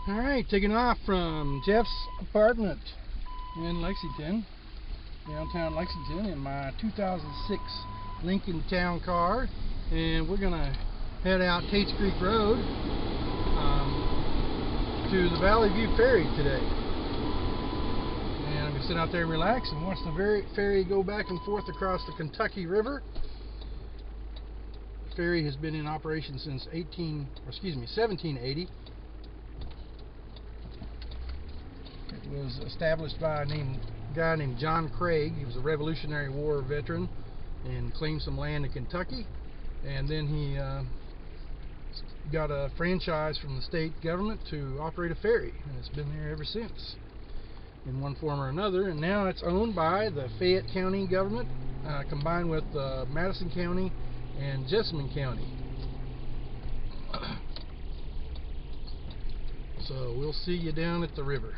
Alright, taking off from Jeff's apartment in Lexington, downtown Lexington, in my 2006 Lincoln Town Car, and we're going to head out Tate's Creek Road to the Valley View Ferry today. And I'm going to sit out there and relax and watch the ferry go back and forth across the Kentucky River. The ferry has been in operation since 1780. It was established by a guy named John Craig. He was a Revolutionary War veteran and claimed some land in Kentucky, and then he got a franchise from the state government to operate a ferry, and it's been there ever since in one form or another. And now it's owned by the Fayette County government combined with Madison County and Jessamine County. So we'll see you down at the river.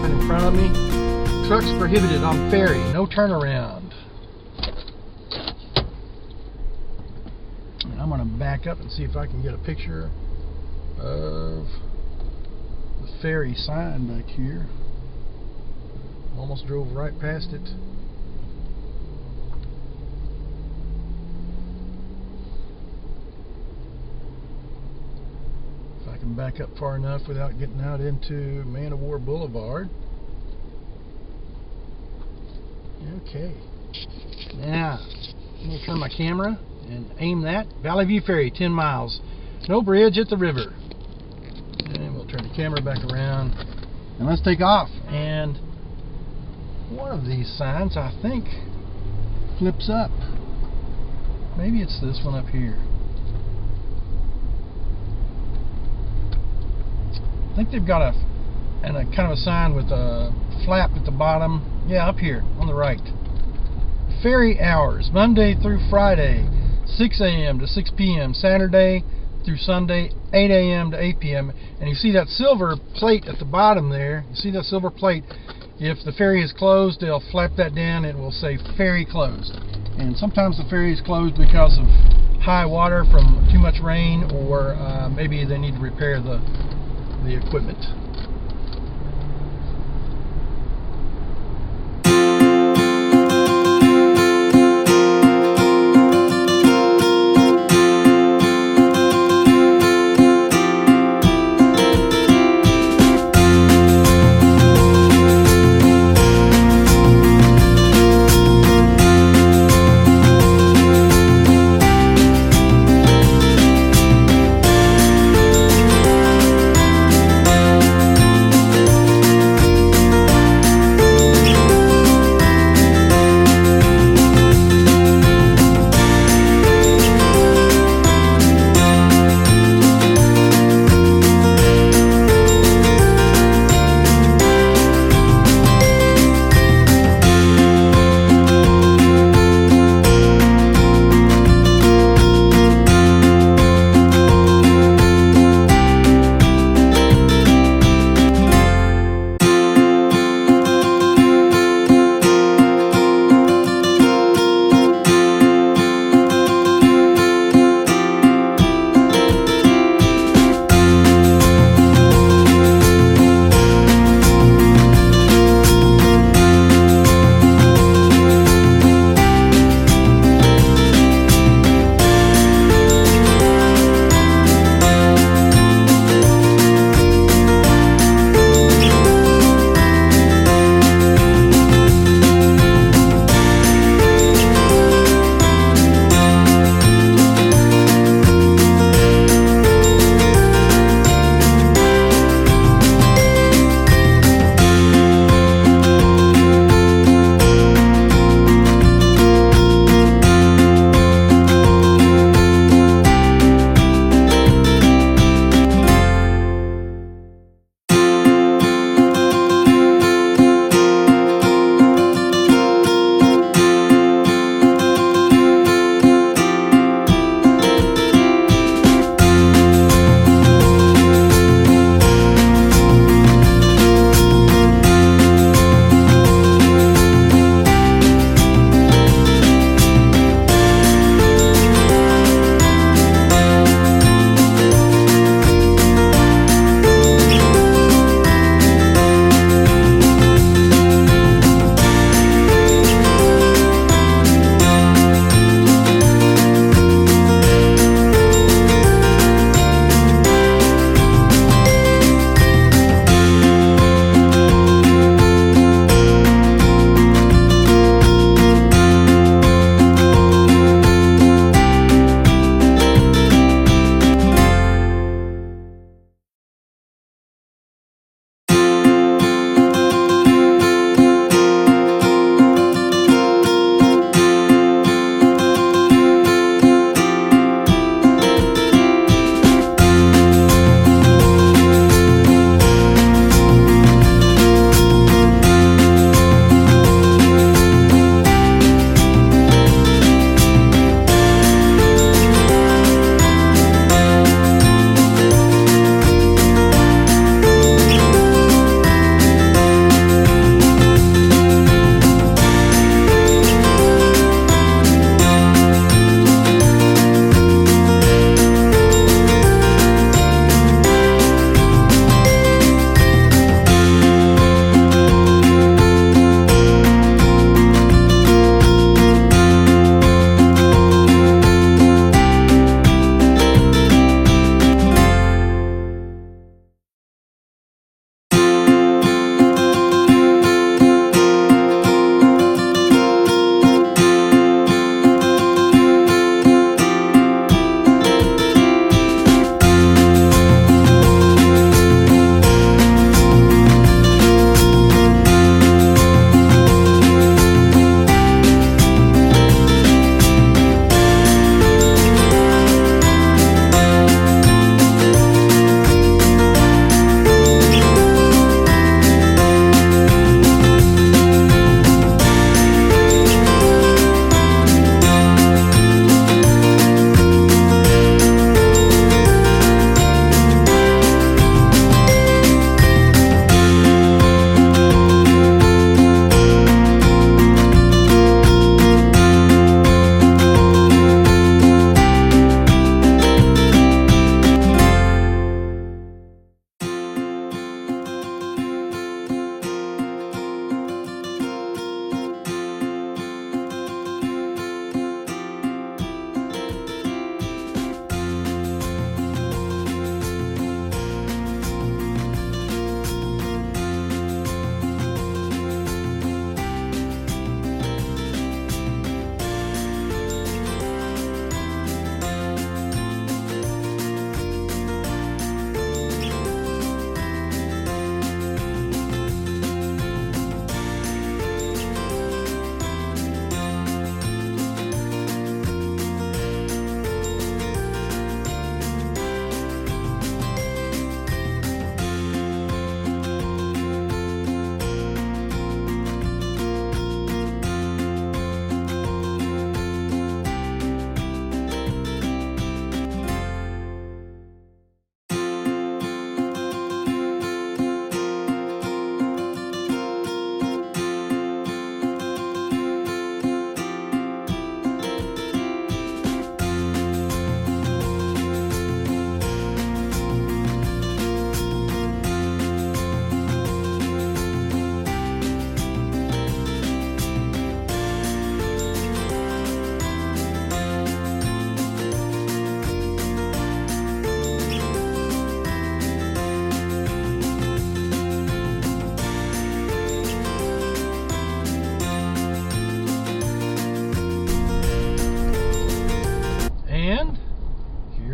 In front of me, trucks prohibited on ferry, no turnaround. And I'm going to back up and see if I can get a picture of the ferry sign back here. Almost drove right past it. If I can back up far enough without getting out into Man of War Boulevard. Okay, now I'm going to turn my camera and aim that. Valley View Ferry, 10 miles. No bridge at the river. And we'll turn the camera back around and let's take off. And one of these signs, I think, flips up. Maybe it's this one up here. I think they've got a kind of a sign with a flap at the bottom. Yeah, up here on the right. Ferry hours, Monday through Friday, 6 a.m. to 6 p.m. Saturday through Sunday, 8 a.m. to 8 p.m. And you see that silver plate at the bottom there. You see that silver plate? If the ferry is closed, they'll flap that down and it will say ferry closed. And sometimes the ferry is closed because of high water from too much rain, or maybe they need to repair the equipment.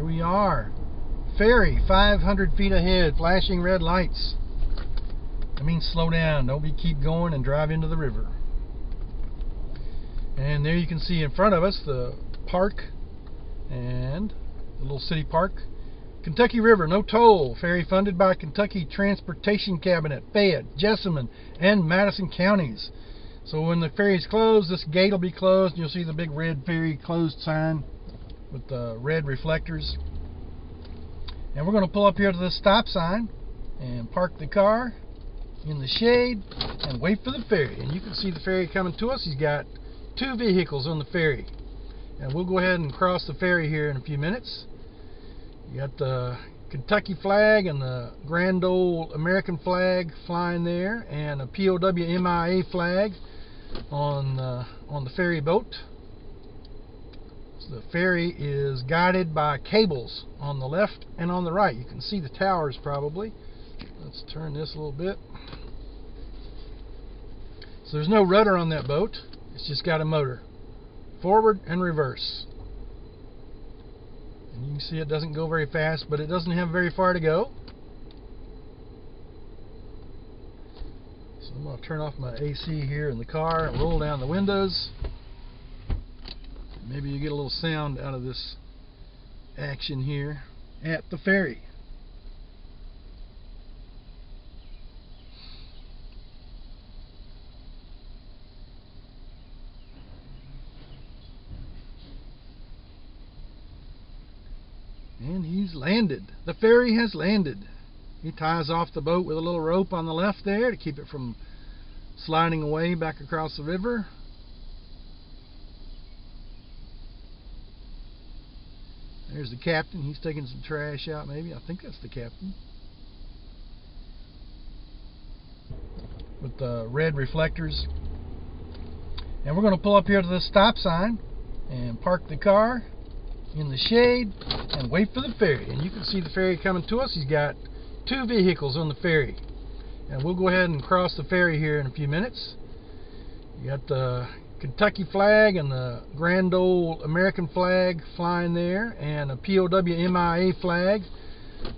Here we are. Ferry, 500 feet ahead, flashing red lights. That means slow down. Don't keep going and drive into the river. And there you can see in front of us the park and the little city park. Kentucky River, no toll. Ferry funded by Kentucky Transportation Cabinet, Fayette, Jessamine, and Madison counties. So when the ferry's closed, this gate will be closed, and you'll see the big red ferry closed sign with the red reflectors. And we're going to pull up here to this stop sign and park the car in the shade and wait for the ferry. And you can see the ferry coming to us. He's got 2 vehicles on the ferry. And we'll go ahead and cross the ferry here in a few minutes. You got the Kentucky flag and the grand old American flag flying there, and a POW MIA flag on the ferry boat. So the ferry is guided by cables on the left and on the right. You can see the towers probably. Let's turn this a little bit. So there's no rudder on that boat. It's just got a motor, forward and reverse. And you can see it doesn't go very fast, but it doesn't have very far to go. So I'm going to turn off my AC here in the car and roll down the windows. Maybe you get a little sound out of this action here at the ferry. And he's landed. The ferry has landed. He ties off the boat with a little rope on the left there to keep it from sliding away back across the river. There's the captain. He's taking some trash out maybe. I think that's the captain. With the red reflectors. And we're going to pull up here to this stop sign and park the car in the shade and wait for the ferry. And you can see the ferry coming to us. He's got 2 vehicles on the ferry. And we'll go ahead and cross the ferry here in a few minutes. You got the Kentucky flag and the grand old American flag flying there, and a POW MIA flag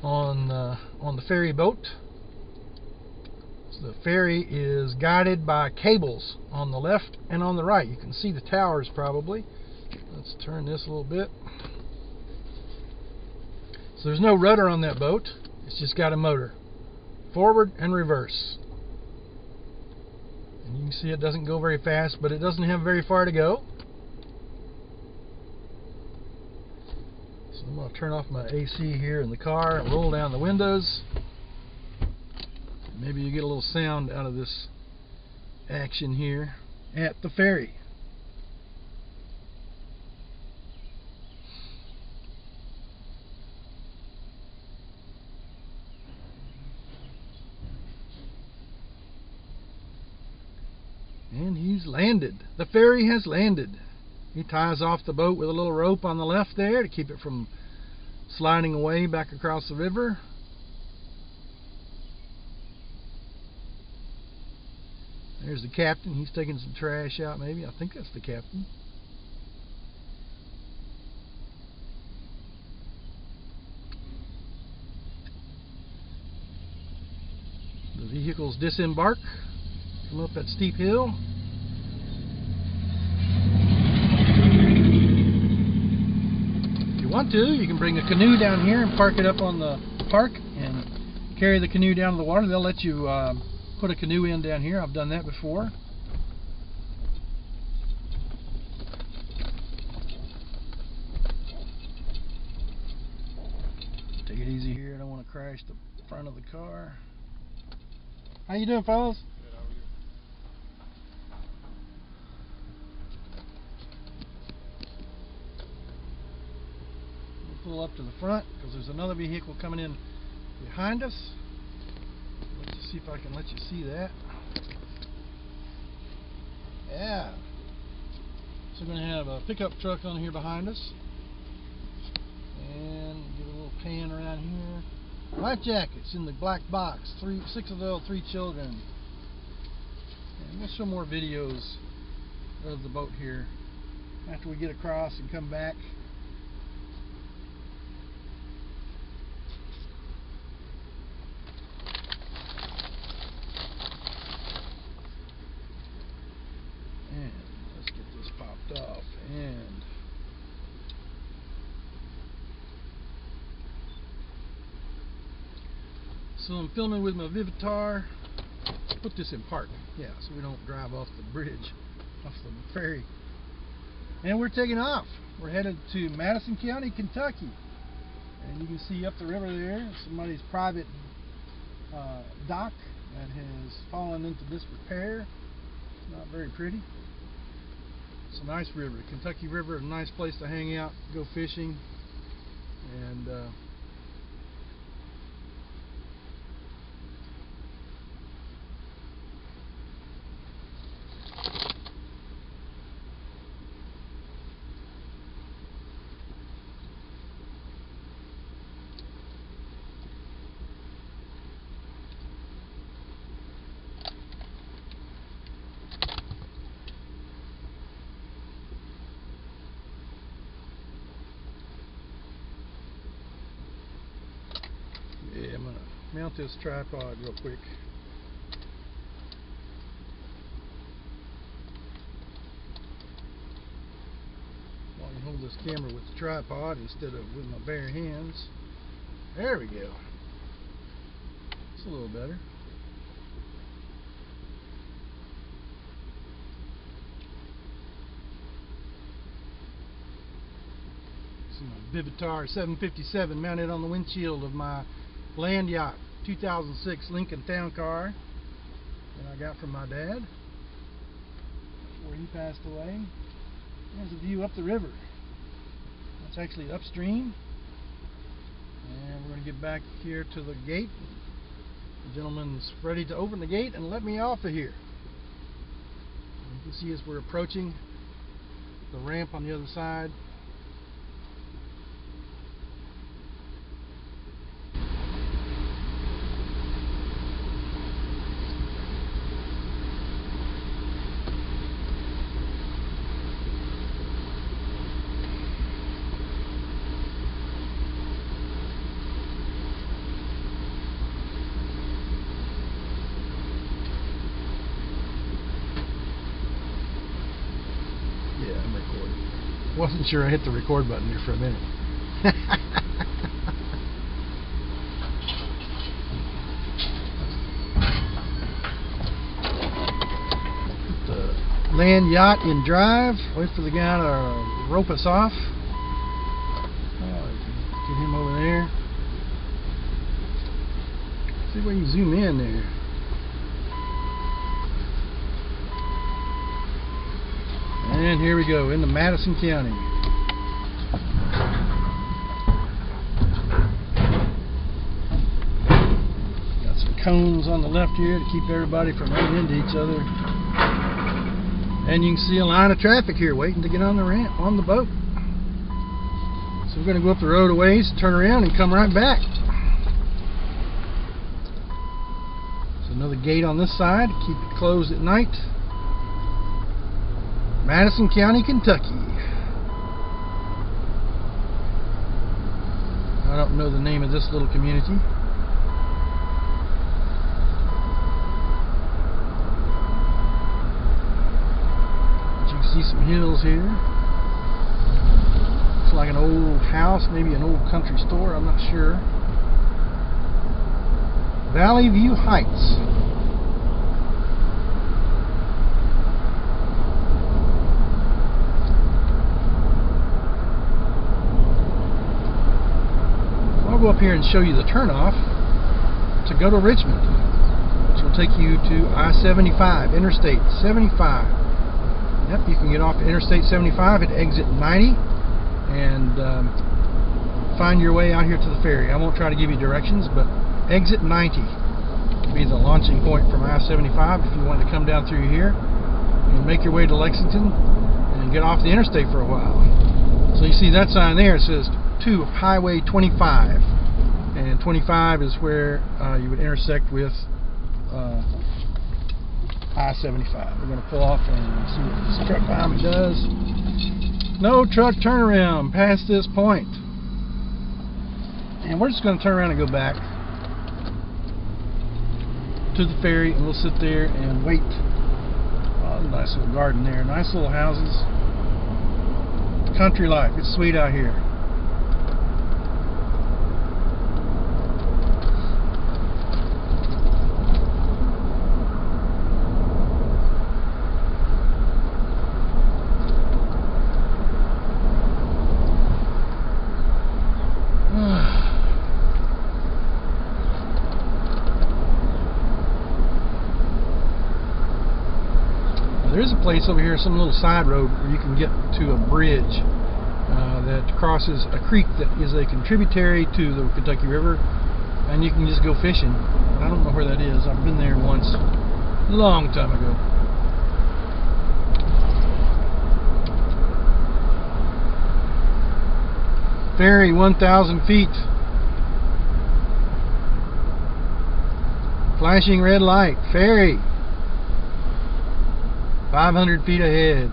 on the ferry boat. So the ferry is guided by cables on the left and on the right. You can see the towers probably. Let's turn this a little bit. So there's no rudder on that boat. It's just got a motor, forward and reverse. And you can see it doesn't go very fast, but it doesn't have very far to go. So I'm going to turn off my AC here in the car and roll down the windows. Maybe you get a little sound out of this action here at the ferry. And he's landed. The ferry has landed. He ties off the boat with a little rope on the left there to keep it from sliding away back across the river. There's the captain. He's taking some trash out maybe. I think that's the captain. The vehicles disembark, come up that steep hill. If you want to, you can bring a canoe down here and park it up on the park and carry the canoe down to the water. They'll let you put a canoe in down here. I've done that before. Take it easy here. I don't want to crash the front of the car. How you doing, fellas? Good, how are you? We'll pull up to the front because there's another vehicle coming in behind us. Let's just see if I can let you see that. Yeah. So we're going to have a pickup truck on here behind us. And give it a little pan around here. Life jackets in the black box. 6 of the 3 children. And we'll show more videos of the boat here after we get across and come back. So I'm filming with my Vivitar. Put this in park, yeah, so we don't drive off the bridge, off the ferry. And we're taking off. We're headed to Madison County, Kentucky. And you can see up the river there, somebody's private dock that has fallen into disrepair. It's not very pretty. It's a nice river. Kentucky River, a nice place to hang out, go fishing, and yeah, I'm going to mount this tripod real quick. I can hold this camera with the tripod instead of with my bare hands. There we go. It's a little better. This is my Vivitar 757 mounted on the windshield of my land yacht 2006 Lincoln Town Car that I got from my dad before he passed away. There's a view up the river. That's actually upstream. And we're going to get back here to the gate. The gentleman's ready to open the gate and let me off of here. You can see as we're approaching the ramp on the other side. Yeah, I'm recording. Wasn't sure I hit the record button there for a minute. Put the land yacht in drive. Wait for the guy to rope us off. Get him over there. See if we can zoom in there. And here we go, into Madison County. Got some cones on the left here to keep everybody from running into each other. And you can see a line of traffic here waiting to get on the ramp, on the boat. So we're going to go up the road a ways, turn around and come right back. So another gate on this side, keep it closed at night. Madison County, Kentucky. I don't know the name of this little community. But you can see some hills here. Looks like an old house, maybe an old country store, I'm not sure. Valley View Heights. I'll go up here and show you the turnoff to go to Richmond, which will take you to I-75, Interstate 75. Yep, you can get off Interstate 75 at exit 90 and find your way out here to the ferry. I won't try to give you directions, but exit 90 will be the launching point from I-75 if you want to come down through here and make your way to Lexington and get off the interstate for a while. So you see that sign there, it says to Highway 25, and 25 is where you would intersect with I-75. We're going to pull off and see what this truck behind me does. No truck turnaround past this point. And we're just going to turn around and go back to the ferry, and we'll sit there and wait. Oh, nice little garden there, nice little houses. Country life, it's sweet out here. place over here, some little side road where you can get to a bridge that crosses a creek that is a contributary to the Kentucky River, and you can just go fishing. I don't know where that is. I've been there once, a long time ago. Ferry, 1,000 feet. Flashing red light. Ferry. 500 feet ahead.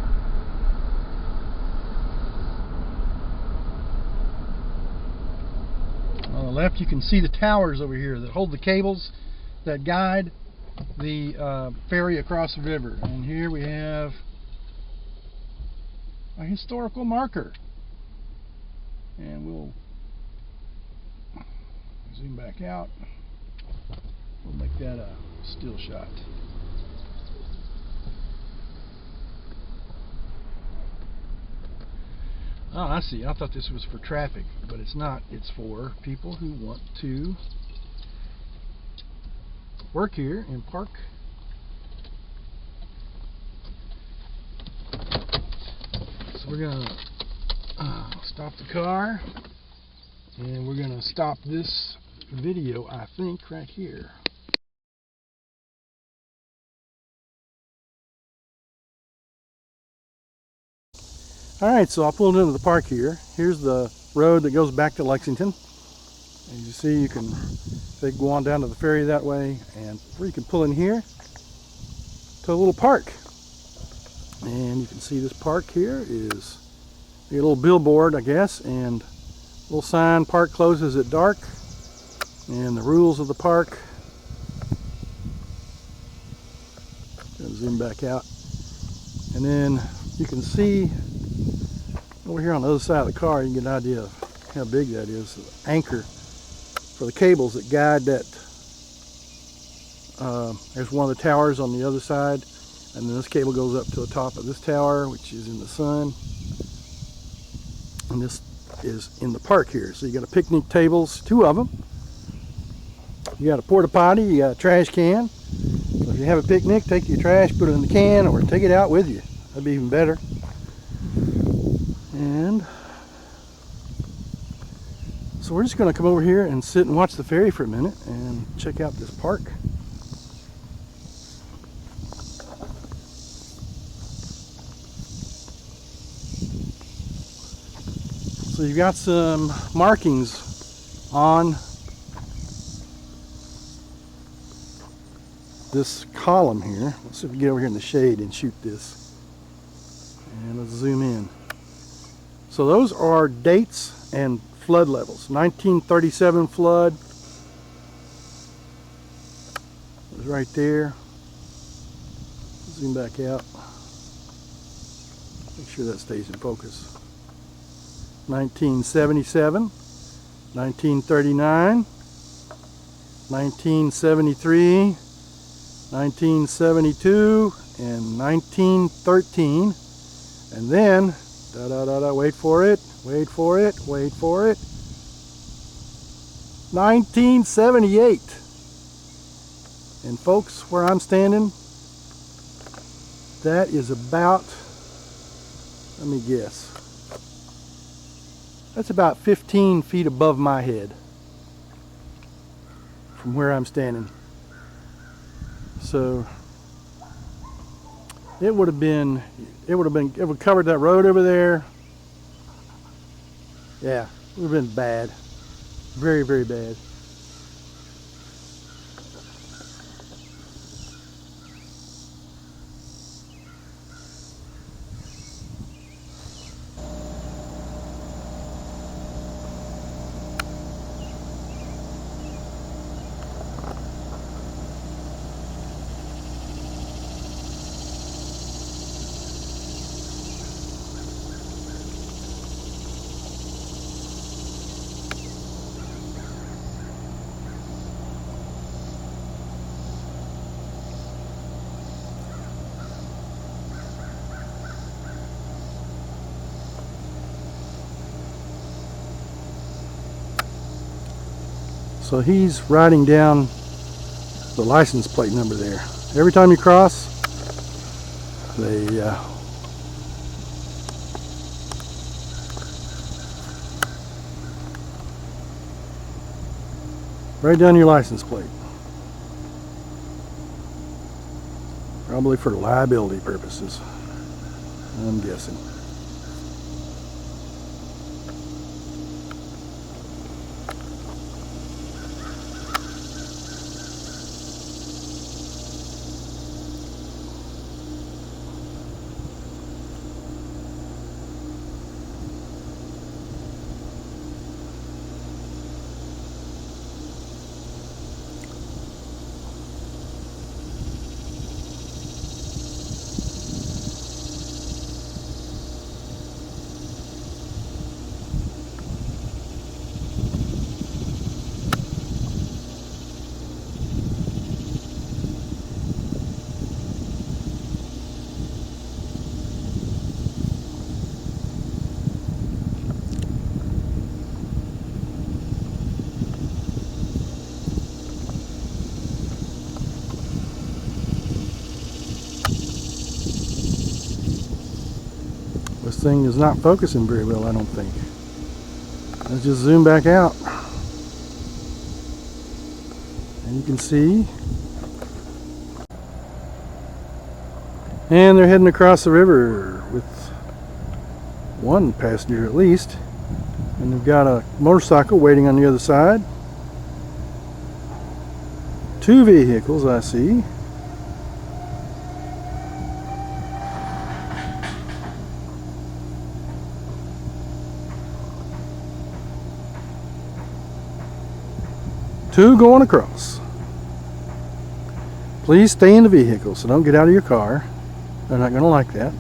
On the left you can see the towers over here that hold the cables that guide the ferry across the river. And here we have a historical marker. And we'll zoom back out. We'll make that a still shot. Oh, I see. I thought this was for traffic, but it's not. It's for people who want to work here and park. So we're going to stop the car, and we're going to stop this video, I think, right here. Alright, so I pulled into the park here. Here's the road that goes back to Lexington. As you see, you can go on down to the ferry that way, and or you can pull in here to a little park. And you can see this park here is a little billboard, I guess, and a little sign, park closes at dark, and the rules of the park. Gonna zoom back out. And then you can see over here on the other side of the car, you can get an idea of how big that is. The anchor for the cables that guide that. There's one of the towers on the other side, and then this cable goes up to the top of this tower, which is in the sun. And this is in the park here. So you got a picnic tables, 2 of them. You got a porta potty, you got a trash can. So if you have a picnic, take your trash, put it in the can, or take it out with you. That'd be even better. And so we're just going to come over here and sit and watch the ferry for a minute and check out this park. So you've got some markings on this column here. Let's see if we can get over here in the shade and shoot this. And let's zoom in. So those are dates and flood levels. 1937 flood was right there. Zoom back out. Make sure that stays in focus. 1977, 1939, 1973, 1972, and 1913. And then wait for it, 1978. And folks, where I'm standing, that is about, let me guess, that's about 15 feet above my head from where I'm standing. So it would have covered that road over there. Yeah, it would have been bad. Very, very bad. So he's writing down the license plate number there. Every time you cross, They write down your license plate. Probably for liability purposes, I'm guessing. This thing is not focusing very well, I don't think. Let's just zoom back out. And you can see. And they're heading across the river with one passenger at least. And they've got a motorcycle waiting on the other side. Two vehicles I see. Two going across. Please stay in the vehicle, so don't get out of your car. They're not going to like that.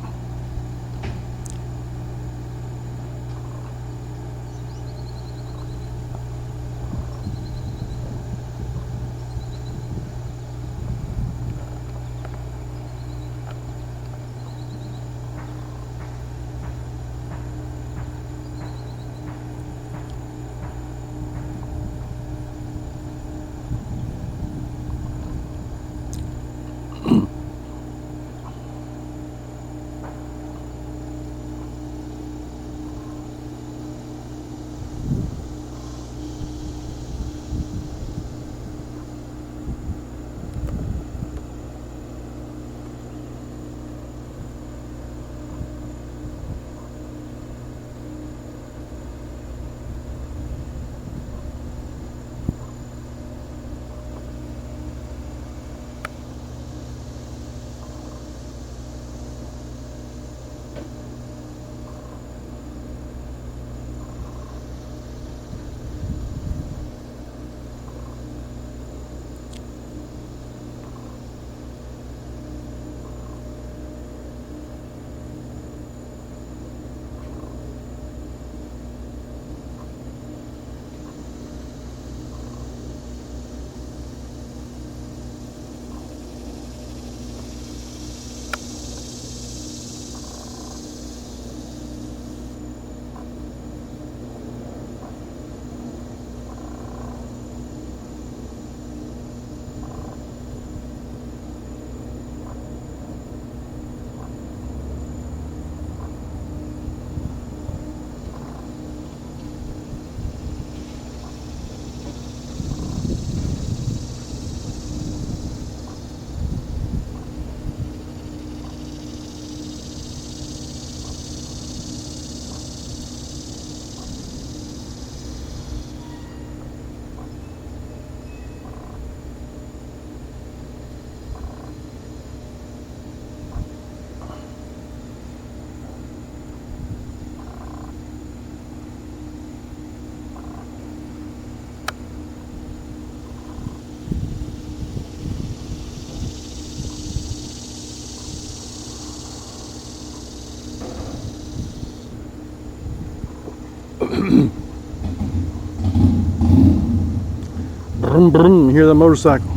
Brum, brum, you hear the motorcycle.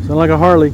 Sound like a Harley.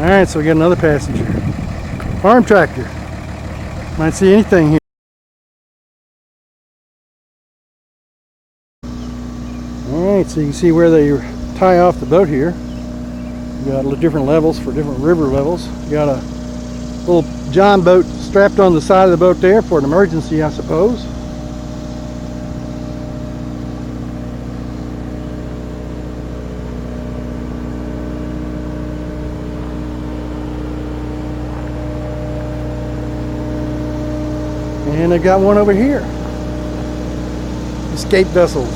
Alright, so we got another passenger. Farm tractor. Might see anything here. Alright, so you can see where they tie off the boat here. You got different levels for different river levels. You got a little John boat strapped on the side of the boat there for an emergency, I suppose. And I got one over here. Escape vessels.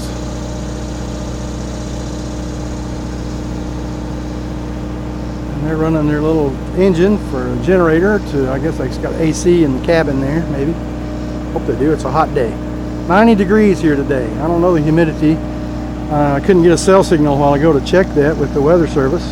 And they're running their little engine for a generator to, I guess it's got AC in the cabin there, maybe. Hope they do. It's a hot day. 90 degrees here today. I don't know the humidity. I couldn't get a cell signal while I go to check that with the weather service.